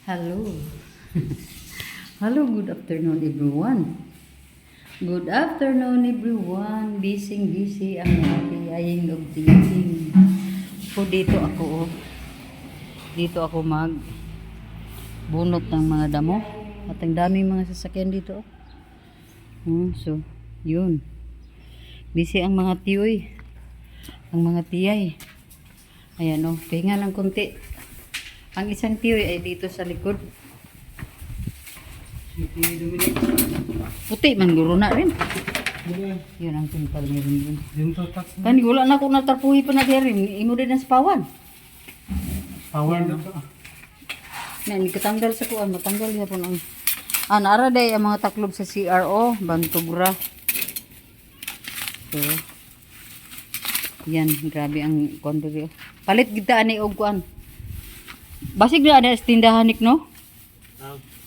Hello. Hello, good afternoon everyone. Good afternoon everyone. Busy ang mga aying of tingin. So dito ako mag bunot ng mga damo. At ang daming mga sasakyan dito. So, yun. Busy ang mga tiyoy. Ang mga tiyay. Ayan o, pahinga ng konti. Ang isang tiyoy ay dito sa likod. Puti man guro na rin. Yun ang timpal niya rin. Kani wala na ako natarpuhi pa na rin. Imo din ang spawan. Pawan na to. Yan, katanggal sa kuan. Matanggal niya po ang... Naara day ang mga taklob sa CRO. Bantugra. So, yan. Grabe ang kuan diri. Palit kita ani og kuan. Basig na ada sa tindahan nik no?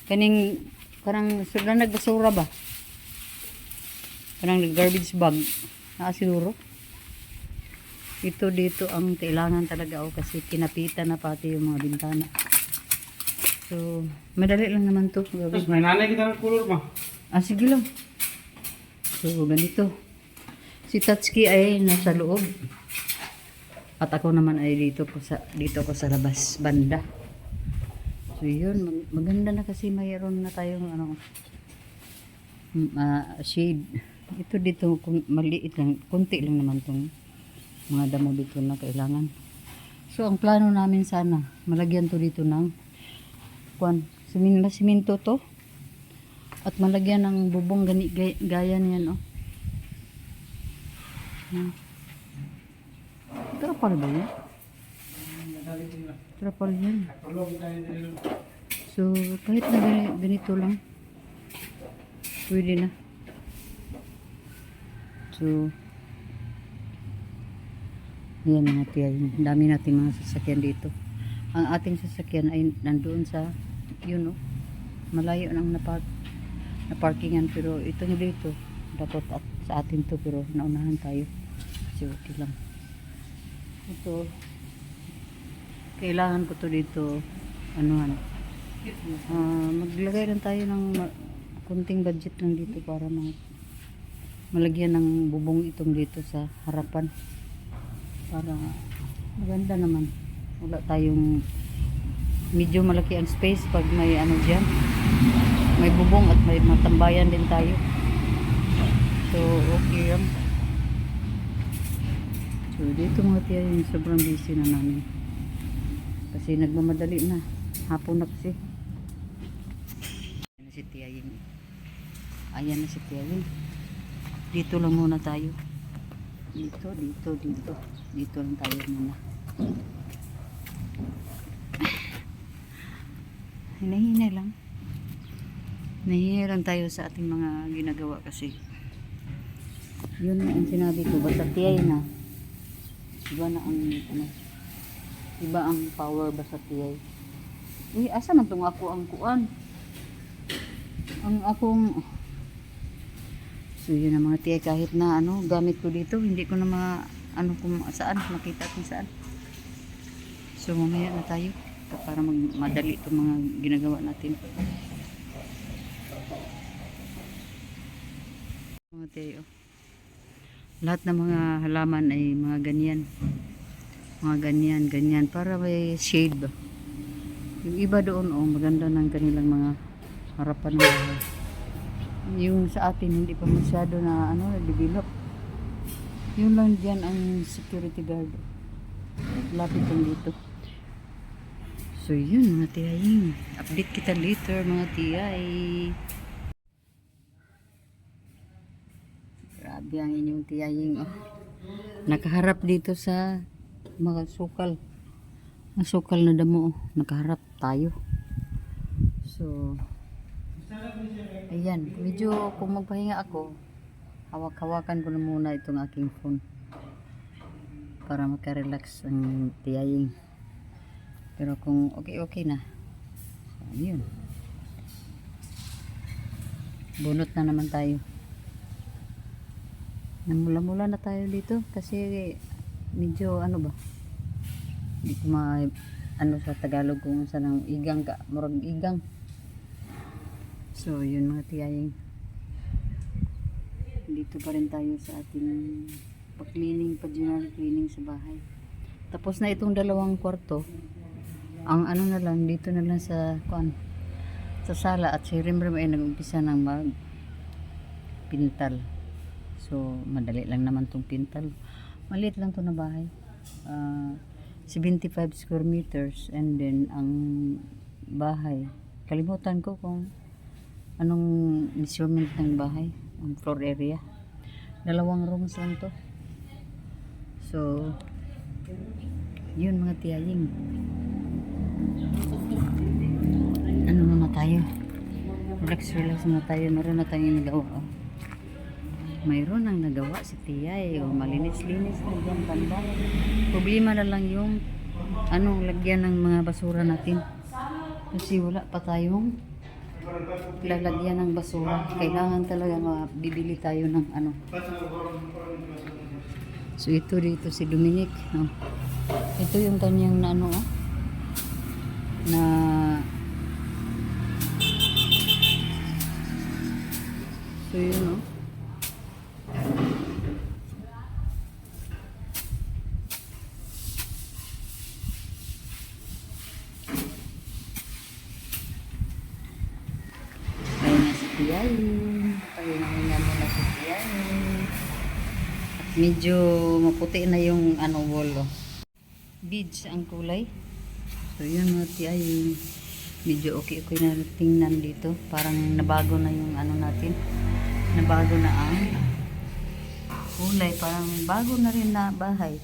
Kaning karang sila nagbasura ba? Karang garbage bag. Naa siguro. Ito dito ang kailangan talaga kasi kinapitan na pati yung mga bintana. So, madali lang naman to. Tapos may nanay kita ng color ba? Sige lang. So, ganito. Si Tatsuki ay nasa loob. At ako naman ay dito ko sa labas banda. So yun, maganda na kasi mayroon na tayong shade. Ito dito kung maliit lang, konti lang naman tong mga damo dito na kailangan. So ang plano namin sana, malagyan to dito ng siminto to. At malagyan ng bubong gaya niyan Trapal ba yan? Trapal yan. So, kahit na ganito lang, pwede na. So, yan mga tiya. Dami natin mga sasakyan dito. Ang ating sasakyan ay nandoon sa, malayo nang na-parkingan. Pero ito dito, dapat sa atin to, pero naunahan tayo. So, okay lang. Ito, kailangan ko to dito maglagay lang tayo ng kunting budget lang dito para malagyan ng bubong itong dito sa harapan para maganda naman. Wala tayong medyo malaki ang space pag may dyan, may bubong at may matambayan din tayo. So okay lang. So dito mga tiya, yung sobrang busy na namin kasi nagmamadali na, hapon na kasi. Ayan na si Tiyaying. Ayan na si Tiyaying. Dito lang muna tayo. Dito lang tayo muna. Hinahinay lang. Nahihinay lang tayo sa ating mga ginagawa kasi yun ang sinabi ko, basta Tiyay na iba na ang iba ang power ba sa Tiyay. Asa man tong ako ang kuan, ang akong so yun ang mga Tiyay, kahit na gamit ko dito, hindi ko na kung saan makita kung saan. So mamaya na tayo para madali itong mga ginagawa natin mga Tiyay. Lahat ng mga halaman ay mga ganyan para may shade ba. Yung iba doon maganda ng kanilang mga harapan ng bahay. Yung sa atin hindi pa masyado na develop. Yun lang dyan ang security guard. Lapit lang dito. So yun mga tiyay, update kita later mga tiyay. Grabe ang inyong tiyaying nakaharap dito sa mga sukal. Ang sukal na damo, nakaharap tayo. So ayan, medyo kung magpahinga ako, hawak-hawakan ko na muna itong aking phone para makarelax ang tiyaying. Pero kung okay na, so yun, bunot na naman tayo. Mula-mula na tayo dito kasi medyo ano sa Tagalog kung sa nang igang ka, murag igang. So, yun mga tiyaying. Dito pa rin tayo sa ating pa-cleaning, pa-general cleaning sa bahay. Tapos na itong dalawang kwarto. Ang ano na lang, dito na lang sa sa sala at si Rimrim ay nag-umpisa ng pintal. So, madali lang naman tong pintal. Maliit lang to na bahay. 75 square meters, and then ang bahay, kalimutan ko kung anong measurement ng bahay, ang floor area. 2 rooms lang to. So, yun mga tiyaying. Ano muna tayo? Relax muna tayo. Meron na tayong nagawa. Mayroon ang nagawa si Tiyay. O, malinis-linis na dyan banda. Problema na lang yung lagyan ng mga basura natin. Kasi wala pa tayong lalagyan ng basura. Kailangan talaga bibili tayo ng So ito dito si Dominic. No? Ito yung kanyang na so yun no. Tayo na muna sa tiyayin. At medyo maputi na yung wall. Beige ang kulay. So yun mga tiyayin. Medyo okay na tingnan dito. Parang nabago na yung natin. Nabago na ang kulay. Parang bago na rin na bahay.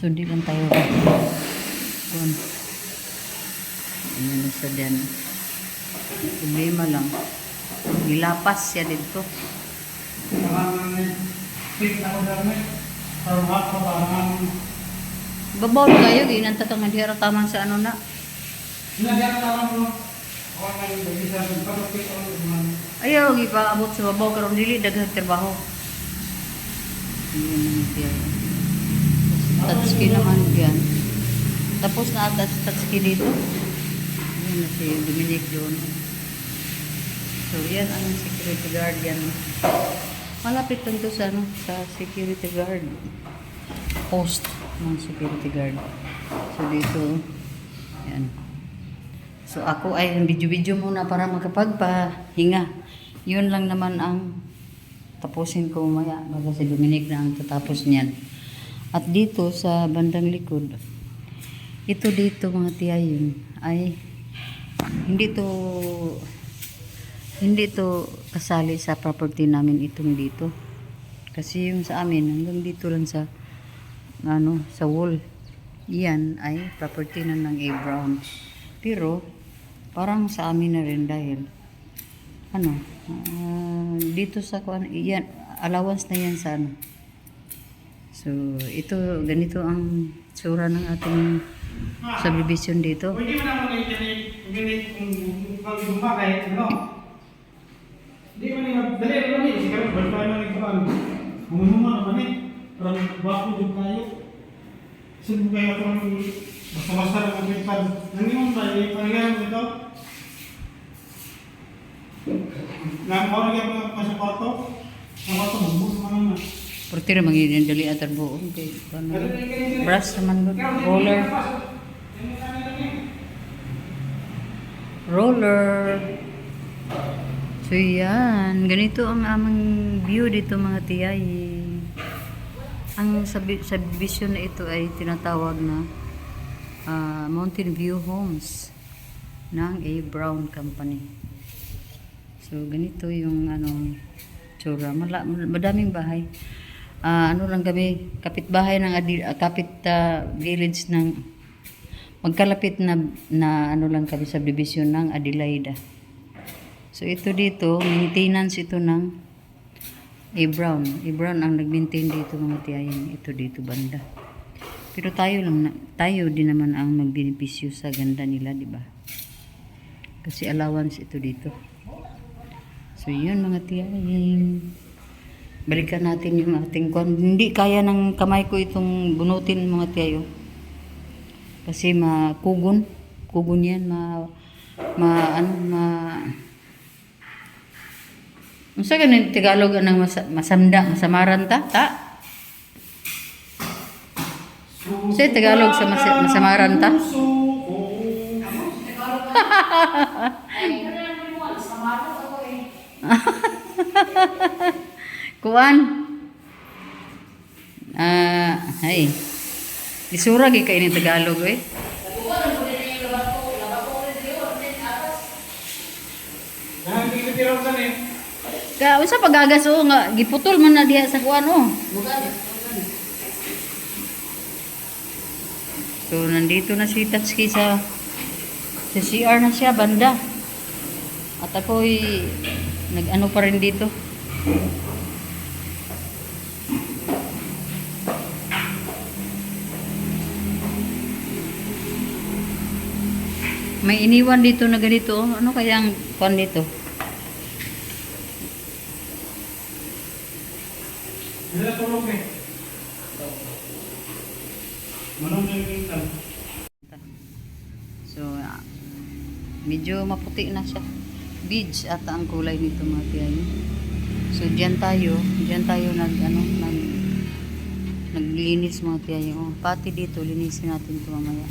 So hindi lang tayo ano sa dyan. Problema lang. Nilapas siya dito. Babaw na kayo. Ginanta ka nga dihara tamang sa na. Ayaw, gipaabot sa babaw. Karong dili, daghang trabaho. Touchscreen naman yan. Tapos na touchscreen dito. Yan na si Dominic doon. So, yan ang security guard yan. Malapit lang to sa security guard. Post ng security guard. So, dito, yan. So, ako ay video-video muna para makapagpahinga. Yun lang naman ang tapusin ko maya. Baga si Dominic na ang tatapos niyan. At dito sa bandang likod, ito dito mga tiyayin ay hindi to kasali sa property namin itong dito. Kasi yung sa amin hanggang dito lang sa sa wall. Iyan ay property na ng A. Brown. Pero parang sa amin na rin dahil dito sa iyan allowance na yan sa So ito ganito ang tsura ng ating subdivision dito. Pwede mo naman kung mag-gumakay, Hindi man yung dali naman eh. Kasi kami, balik naman yung kapal. Humunuma naman eh. Parang bako yung kayo. Saan mo kayo akong basta-basta na mag-pintan? Nandiyan ba yung pangyayon dito? Nakakuha na sa kwarto? Sa kwarto, bubus naman na. Portira magiging dali at arbo. Okay. Brush naman. Roller. So yan. Ganito ang aming view dito mga tiyay. Ang subdivision na ito ay tinatawag na Mountain View Homes ng A. Brown Company. So ganito yung tsura. Madaming bahay. Lang kami, kapitbahay ng village ng magkalapit na lang kami sa subdivision ng Adelaida. So ito dito, maintenance ito ng A. Brown. A. Brown ang nag-maintain dito mga tiyayin. Ito dito banda. Pero tayo din naman ang magbenepisyo sa ganda nila, di ba? Kasi allowance ito dito. So yun mga tiyayin. Balikan natin yung ating kwan. Hindi kaya ng kamay ko itong bunutin mga tiyayo. Kasi makugon. Kugon yan. Ano sa ganun Tagalog anang masamda, masamaran ta? Sa Tagalog sa masamaran ta? Kuan. Ay. Isura gi kay ni Tagalog eh. Hindi ko tiraw sa eh. Ka unsa pagagas o nga giputol man na diha sa kuan oh. So nandito na si Tatsuki sa CR na siya banda. At ako'y nag-ano pa rin dito. May iniwan dito na ganito. Oh. Ano kayang kuan dito? Hindi na tulog eh. Manong naging So, medyo maputi na siya. Beige ata ang kulay nito mga tiyayo. So, diyan tayo naglinis mga tiyayo. Oh, pati dito, linisin natin ito mamaya.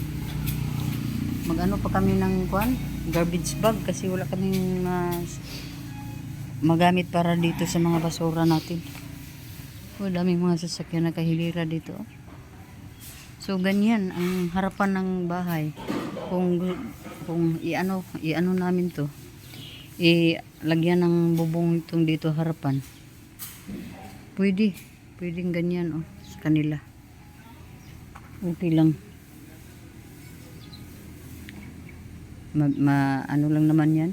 Mag-ano pa kami ng kuan? Garbage bag kasi wala kaming magamit para dito sa mga basura natin. Oh, daming mga sasakyan na kahilira dito. So, ganyan ang harapan ng bahay. Kung iano namin to, lagyan ng bubong itong dito harapan. Pwedeng ganyan oh, sa kanila. Okay lang. Ano lang naman yan.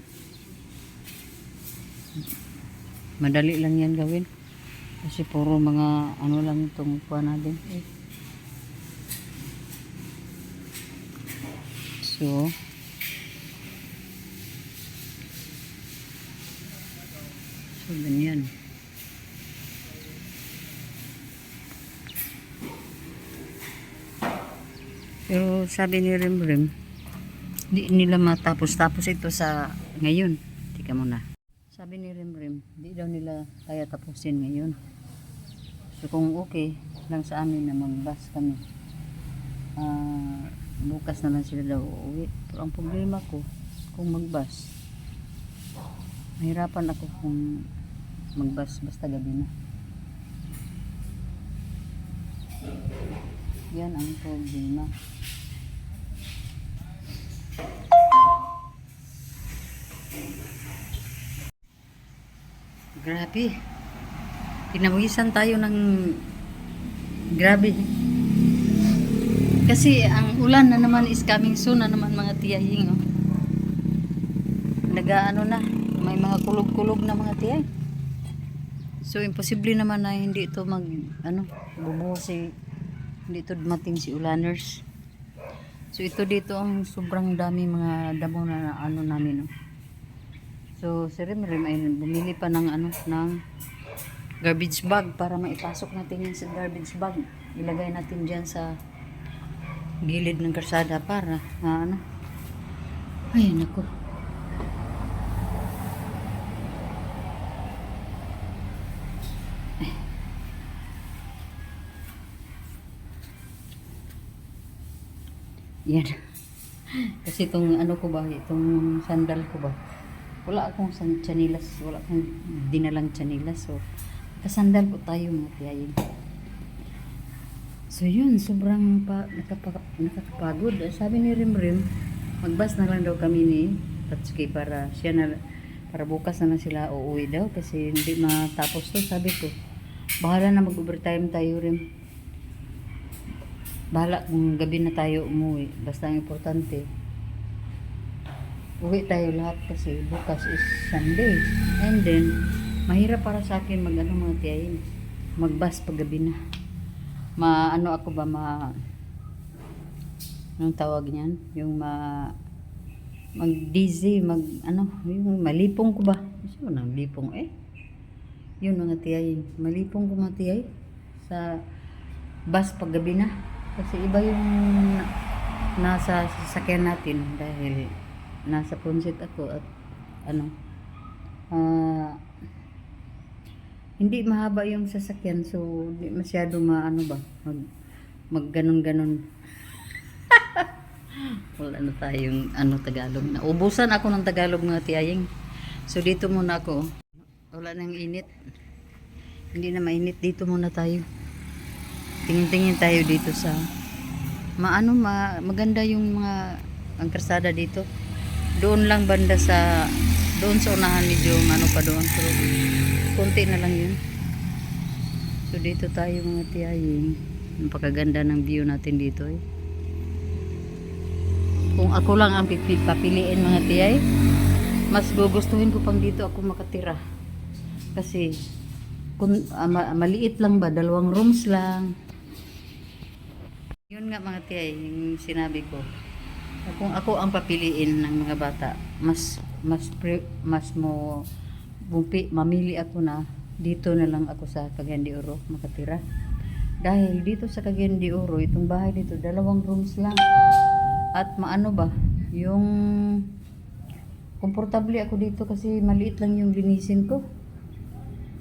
Madali lang yan gawin. Kasi puro mga ano lang itong kuha natin. So, ganyan. Pero sabi ni Rimrim, di nila matapos-tapos ito sa ngayon. Tika muna. Sabi ni Rimrim, di daw nila kaya tapusin ngayon. So kung okay lang sa amin na mag-bus kami, bukas na lang sila daw uuwi. Pero ang problema ko, kung mag-bus, mahirapan ako kung mag-bus basta gabi na. Yan ang problema. Grabe. Pinawisan tayo ng grabe. Kasi ang ulan na naman is coming soon na naman mga tiyahing. Oh. Nag-ano na. May mga kulog-kulog na mga tiyay. So imposible naman na hindi ito bubuhos hindi ito dumating si ulaners. So ito dito ang sobrang dami mga damo na ano namin. Oh. So, si Rimrim ay bumili pa ng ng garbage bag para maipasok natin yan sa garbage bag. Ilagay natin diyan sa gilid ng kalsada para ay nako. Yan. Kasi itong itong sandal ko ba, wala akong chanilas, wala akong dinalang chanilas. So, kasandal po tayo mga tiyayin. So, yun, sobrang nakakapagod. Sabi ni Rimrim, magbas na lang daw kami ni Tatsuki para bukas na lang sila uuwi daw kasi hindi matapos to. Sabi ko, bahala na mag-overtime tayo rin. Bahala kung gabi na tayo umuwi. Basta ang importante, uwi tayo lahat kasi bukas is Sunday. And then, mahirap para sa akin mga tiyayin. Magbas pag gabi na. Anong tawag niyan? Yung mag-dizzy, yung malipong ko ba? Gusto mo ng lipong Yun mga tiyay, malipong ko mga tiyay sa bus paggabi na. Kasi iba yung nasa sasakyan natin dahil nasa Ponset ako at ano, hindi mahaba yung sasakyan so hindi masyado maano ba mag ganon. Wala na tayong ano Tagalog. Naubusan ako ng Tagalog mga tiyaying. So dito muna ako. Wala nang init. Hindi na mainit. Dito muna tayo. Tingin-tingin tayo dito sa maganda yung mga ang kalsada dito. Doon lang banda sa doon sa unahan medyo ano pa doon pero konti na lang yun. So dito tayo mga tiyaying. Napakaganda ng view natin dito eh. Kung ako lang ang papiliin mga tiyay, mas gugustuhin ko pang dito ako makatira. Kasi kung maliit lang ba, 2 rooms lang. Yun nga mga tiyay, yung sinabi ko. Kung ako ang papiliin ng mga bata, mamili ako na dito na lang ako sa Cagayan de Oro makatira. Dahil dito sa Cagayan de Oro, itong bahay dito, 2 rooms lang. At maano ba, yung komportable ako dito kasi maliit lang yung linisin ko.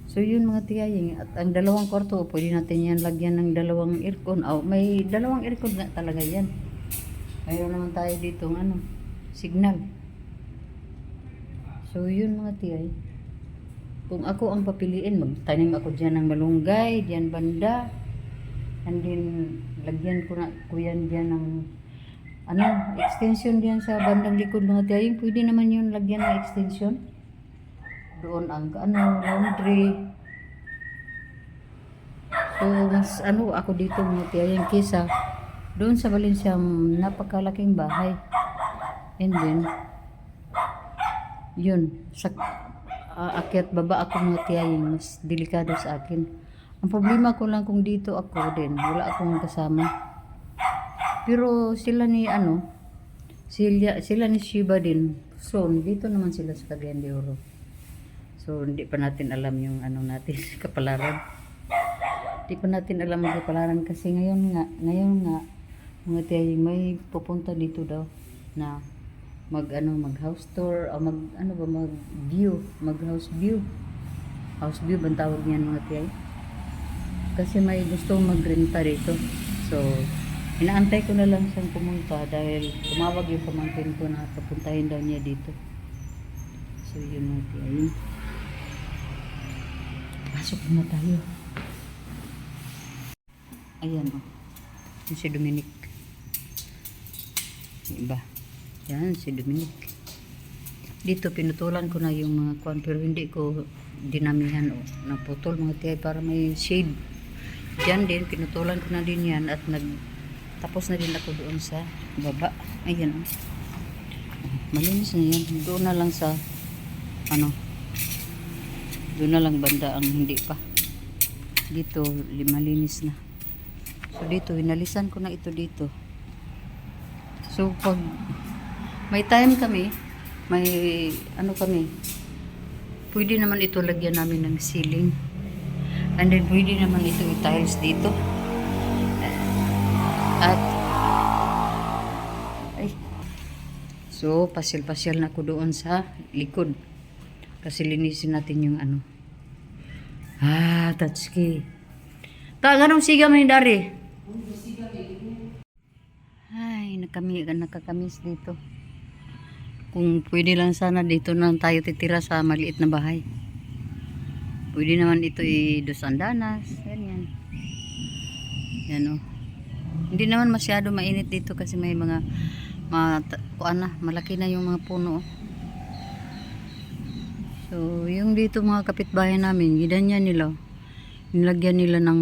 So yun mga tiyaying, at ang 2 kwarto, pwede natin yan lagyan ng 2 aircon. May 2 aircon na talaga yan. Mayroon naman tayo dito ano, signal. So yun mga tiyay. Kung ako ang papiliin, magtanim ako dyan ng malunggay, dyan banda. And then, lagyan ko yan dyan ng extension dyan sa bandang likod mga tiyaying. Pwede naman yun lagyan ng extension. Doon ang laundry. So mas ako dito mga tiyaying kisa doon sa Valencia, napakalaking bahay. And then yun sa akyat baba ako mga tiyaying, mas delikado sa akin. Ang problema ko lang kung dito ako din wala akong kasama. Pero sila ni sila ni Shiba din. So dito naman sila sa Cagayan de Oro. So, hindi pa natin alam yung natin, kapalaran. Hindi pa natin alam yung kapalaran kasi ngayon nga, mga tiyaying may pupunta dito daw na mag house tour o mag view, mag house view. House view bang tawag niyan mga tiyay? Kasi may gusto magrenta dito. So, inaantay ko na lang siyang pumunta dahil tumawag yung pamangkin ko na papuntahin daw niya dito. So, yun mga tiyaying. Pasok na tayo. Ayan o. Yan si Dominic. Iba. Yan si Dominic. Dito pinutulan ko na yung mga kuwan pero hindi ko dinamihan o naputol mga tiyay para may shade. Diyan din pinutulan ko na din yan at tapos na din ako doon sa baba. Ayan o. Malinis na yan. Doon na lang sa doon na lang banda ang hindi pa. Dito malinis na. So dito hinalisan ko na ito dito. So pag may time kami, may kami, pwede naman ito lagyan namin ng ceiling. And then pwede naman ito i-tiles dito. At so pasyal-pasyal na ako doon sa likod. Kasi linisin natin yung touchkey. Ganong siga man yung dari. Ay, nakakamis dito. Kung pwede lang sana dito na tayo titira sa maliit na bahay. Pwede naman ito Dos Andanas. Yan. Yan o. Hindi naman masyado mainit dito kasi may malaki na yung mga puno. So, yung dito mga kapitbahay namin, ginanyan nila. Nilagyan nila ng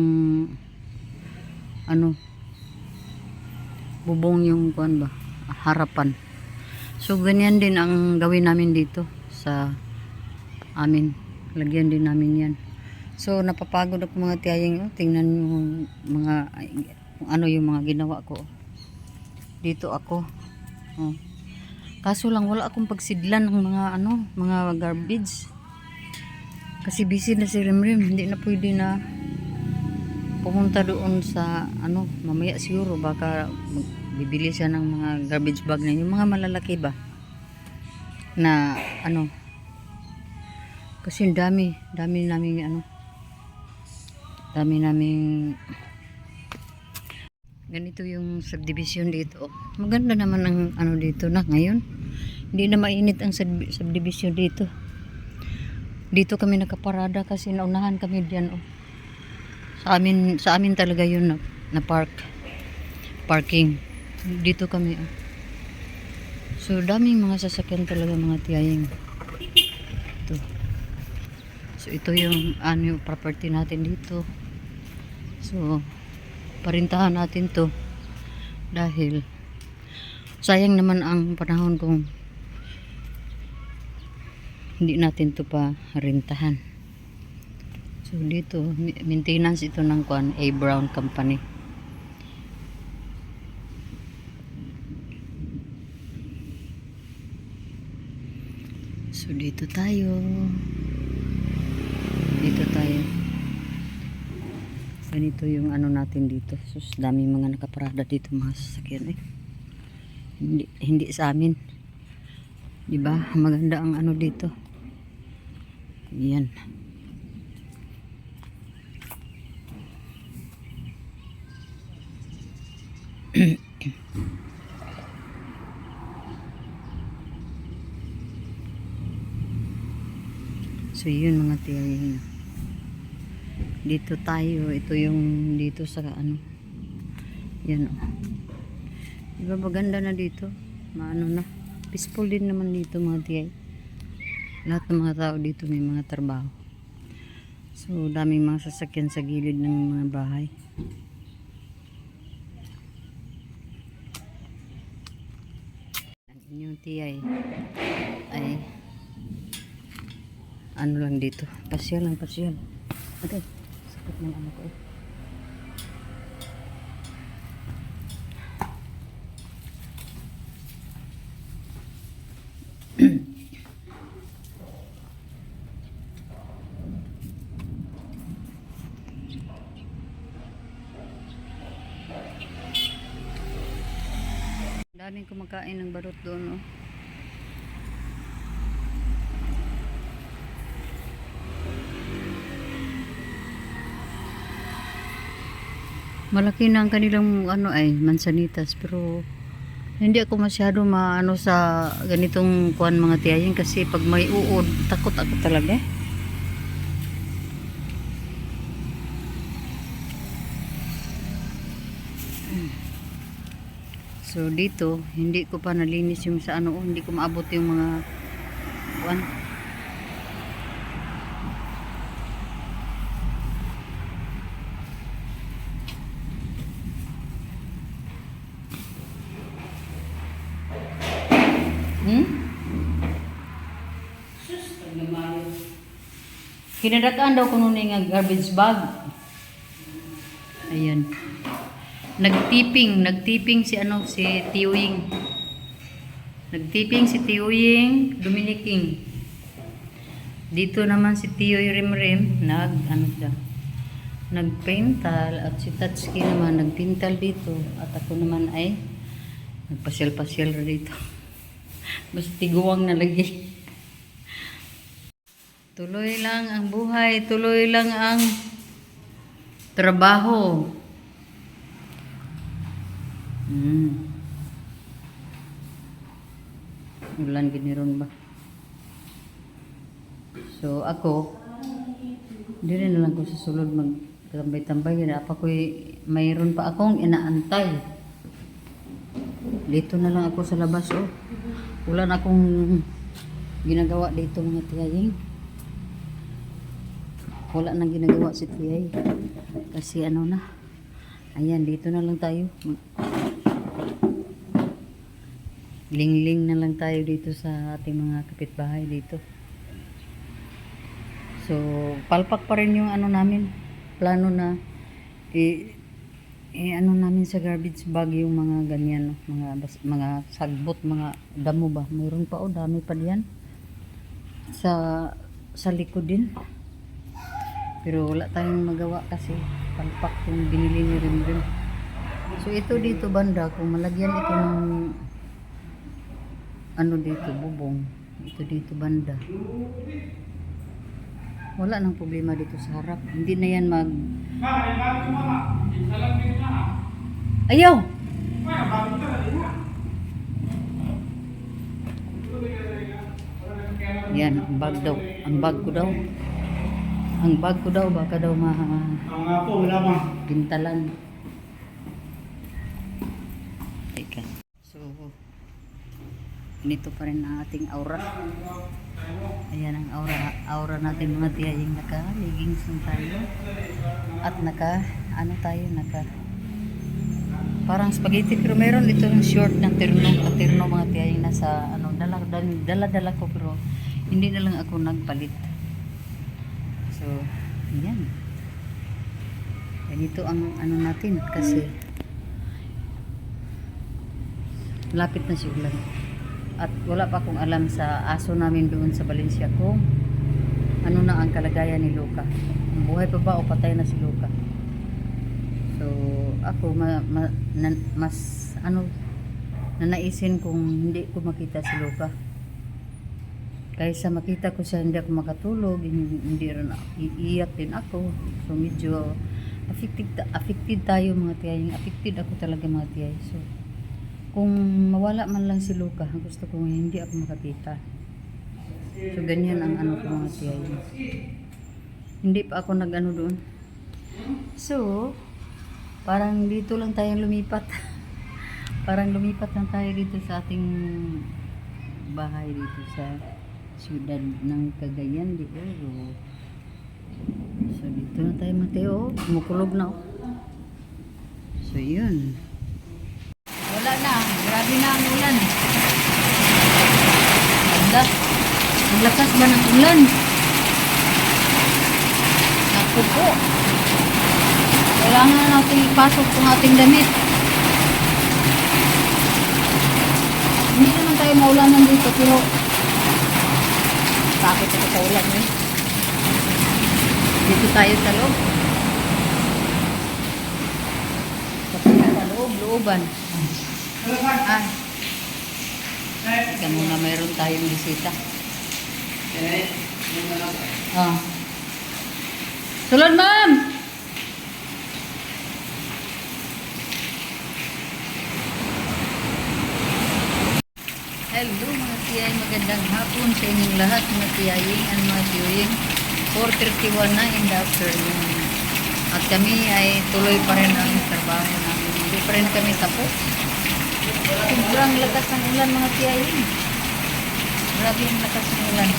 bubong yung harapan. So, ganyan din ang gawin namin dito sa amin. Lagyan din namin yan. So, napapagod ako mga tiyaying. Tingnan yung yung mga ginawa ko. Dito ako. Kaso lang wala akong pagsidlan ng mga garbage. Kasi busy na si Rimrim, hindi na pwede na pumunta doon sa ano, mamaya siguro baka bibili siya ng mga garbage bag na yung mga malalaki ba na ano, kasi dami naming ano, dami naming ganito yung subdivision dito. Maganda naman ang ano dito na ngayon, hindi na mainit ang subdivision dito. Dito kami nakaparada kasi naunahan kami diyan oh. Sa amin talaga yun na parking. Dito kami oh. So daming mga sasakyan talaga mga tiyaying. Ito. So ito yung ano yung property natin dito. So parintahan natin to dahil sayang naman ang panahon kung hindi natin to pa rentahan. So dito maintenance ito ng A. Brown Company. So dito tayo ganito yung ano natin dito. So dami mga nakaparada dito mga sasakyan eh. Hindi sa amin, di ba? Maganda ang ano dito. Yan. So yun mga tiyaying. Dito tayo, ito yung dito sa ano. Yan oh. Diba maganda na dito? Maano na. Peaceful din naman dito mga tiyay. Lahat ng mga tao dito may mga trabaho. So daming mga sasakyan sa gilid ng mga bahay. Ang inyong tiyay ay ano lang dito. Pasyal lang, pasyal. Okay. Sakit ng ano ko eh. Daming kumakain ng barot doon, oh. Malaki na ang kanilang ano ay mansanitas, pero hindi ako masyado maano sa ganitong kuan mga tiyayin kasi pag may uod, takot ako talaga. So dito, hindi ko pa nalinis yung sa ano, hindi ko maabot yung mga kuan. Kinadakaan daw kuno ni nga garbage bag. Ayan. Nagtiping si ano si Tiyuing. Nagtiping si Tiyuing Dominiking. Dito naman si Tiyoy Rimrim nagpaintal at si Tatsuki naman nagpintal dito at ako naman ay nagpasyal-pasyal dito. Basta tiguwang na lagi. Tuloy lang ang buhay, tuloy lang ang trabaho. Ulan giniron ba? So ako, hindi na lang ko sa sulod magtambay-tambay. Apa ko'y mayroon pa akong inaantay. Dito na lang ako sa labas, oh. Wala na akong ginagawa dito mga tiyaying. Wala nang ginagawa si tiyay. Kasi ano na. Ayan, dito na lang tayo. Ling-ling na lang tayo dito sa ating mga kapitbahay dito. So, palpak pa rin yung ano namin. Plano na ano namin sa garbage bag yung mga ganyan, no? Mga sagbot, mga damo ba? Mayroon pa, oh, dami pa diyan. Sa likod din. Pero wala tayong magawa kasi palpak yung binili ni Rimrim. So ito dito banda, kung malagyan ito ng ano dito, bubong. Ito dito banda. Wala nang problema dito sa harap. Hindi na yan mag... Ayaw! Yan, ang bag daw. Ang bag ko daw. Ang bag ko daw, baka daw Ang nga po, wala bang. pintalan. Teka. So, ganito pa rin ang ating aura. Ayan ang aura natin mga tiyaying naka-leggings na tayo. At naka parang spaghetti pero meron ito yung short ng terno mga tiyaying nasa dala ko pero hindi na lang ako nagpalit. So, ayan. Ganito ang natin kasi lapit na si ulan. At wala pa akong alam sa aso namin doon sa Valencia kung ano na ang kalagayan ni Luca. Buhay pa ba o patay na si Luca? So, ako nanaisin kung hindi ko makita si Luca. Kaysa makita ko siya hindi ako makatulog, hindi rin iiyak din ako. So, medyo affected tayo mga tiyay. Affected ako talaga mga tiyay. So, kung mawala man lang si Luca, gusto ko hindi ako makakita. So, ganyan ang ko mga tiyay. Hindi pa ako nag-ano doon. So, parang dito lang tayo lumipat. Parang lumipat lang tayo dito sa ating bahay dito sa siyudad ng Cagayan de Oro. So, dito na tayo Mateo. Kumukulog na. So, yun. Wala na. Grabe na ang ulan. Ganda. Ang lakas ba ng ulan? Naku po. Kailangan natin ipasok itong ating damit. Hindi naman tayo maulanan dito pero takot ako sa ulan eh. Dito tayo sa loob. Sa loob, looban. Ika muna mayroon tayong bisita. Tulad ma'am! Hello mga tiyay, magandang hapon sa inyong lahat mga tiyaying and mga tiyaying. 4:31 na in the afternoon. At kami ay tuloy pa rin ang trabaho namin. Hindi pa rin kami tapos. Sobrang lakas ng ulan mga tiyaying. Grabe ang lakas ng ulan.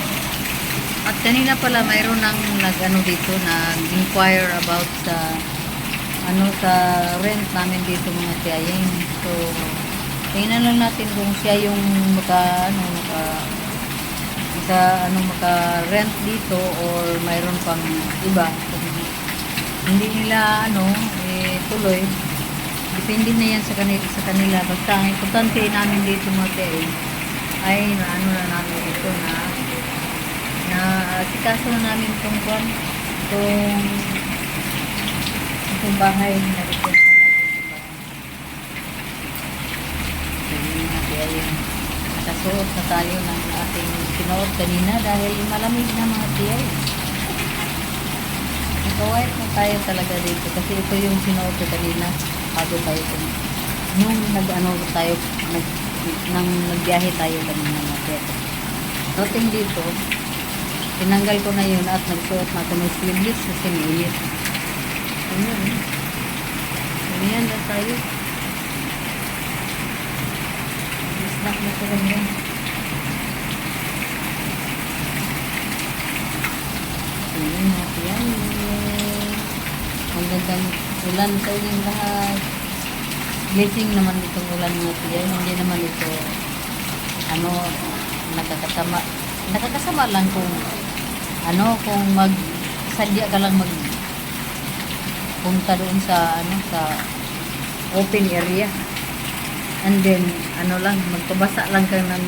At kanina pala mayroon nang nag-ano dito, nag-inquire about sa sa rent namin dito mga tiyaying. So, tingnan lang natin kung siya yung maka-rent dito or mayroon pang iba. Hindi nila tuloy. Depende na yan sa kanila. Basta ang importante namin dito mga tiyaying ay na namin ito na sikaso na namin itong bahay na request na natin itong bahay. Nakasuot na tayo ng ating sinuot kanina dahil malamig na mga tiyay. Nag-white na tayo talaga dito kasi ito yung sinuot ko kanina bago tayo nung nagbiyahe tayo kanina mga tiyay. Roting dito, tinanggal ko na yun at nagsuot na ako ng sleeveless kasi mainit. Ganyan lang tayo. Snack na ko lang yan. Ayan natin yan. Ang gandang ulan sa inyong lahat. Blessing naman itong ulan natin yan. Hindi naman ito nakakasama lang kung sadya ka lang punta doon sa open area and then magpabasa lang ka ng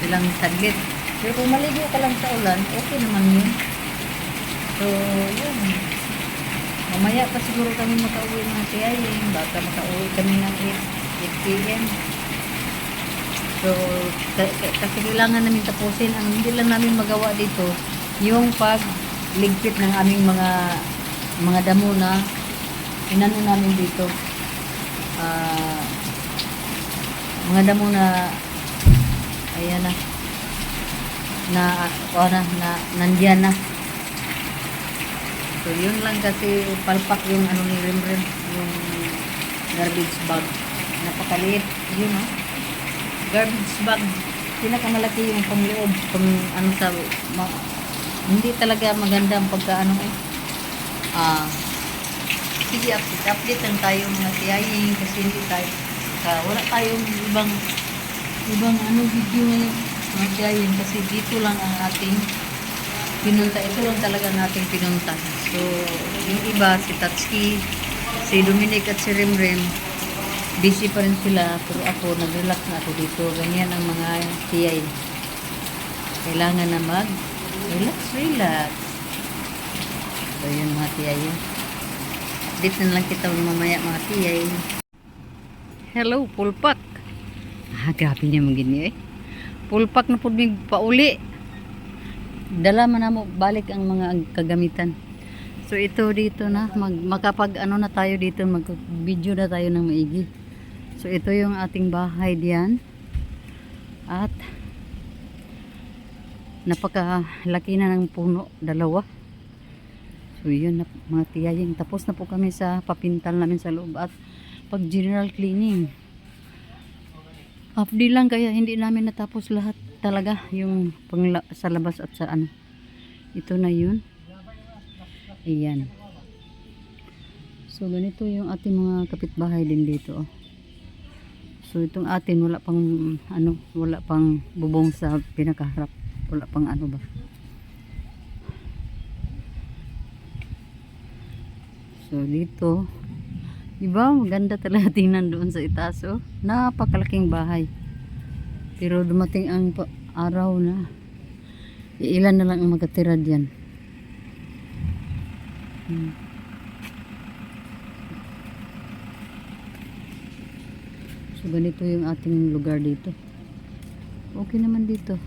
ilang saglit pero kung maligo ka lang sa ulan okay naman yun. So yun, Mamaya pa siguro kami makauwi mga tiyayin. Baka makauwi kami ng 8 p.m. So, kasi kailangan namin tapusin. Ang hindi lang namin magawa dito, yung pagligpit ng aming mga damo na inano namin dito. Mga damo na ayan na nandiyan na. So, yun lang kasi palpak yung ano ni Rimrim, yung garbage bag. Napakaliit. Yun, no? Garbage bag. Pinakamalaki yung pangloob. Pang ano sa... hindi talaga maganda ang pagkaano eh. Sige, update lang tayo mga tiyayin kasi hindi tayo... wala tayong ibang ano video ngayon mga tiyayin kasi dito lang ang ating pinunta. Ito lang talaga nating pinunta. So, yung iba, si Tatsuki, si Dominic at si Rimrim, busy pa rin sila. Pero ako, nag-relax na ako dito. Ganyan ang mga tiyay. Kailangan na relax. So, yun mga tiyay. Update na lang kita mamaya mga tiyay. Hello, pulpak. Grabe naman gini eh. Pulpak na po may pauli. Dala man na mo balik ang mga kagamitan. So ito dito na makapag ano na tayo dito, mag-video na tayo ng maigi. So ito yung ating bahay diyan. At napakalaki na ng puno, 2. So yun na mga tiyayin. Tapos na po kami sa papintal namin sa loob at pag general cleaning. Half day lang kaya hindi namin natapos lahat talaga yung sa labas at sa ano. Ito na yun. Ayan. So ganito yung ating mga kapitbahay din dito. Oh. So itong atin wala pang bubong sa pinakaharap. Wala pang ano ba. So dito, diba maganda talaga tingnan doon sa itaas. Oh. Napakalaking bahay. Pero dumating ang araw na ilan na lang ang magkatira diyan. So ganito yung ating lugar dito. Okay naman dito.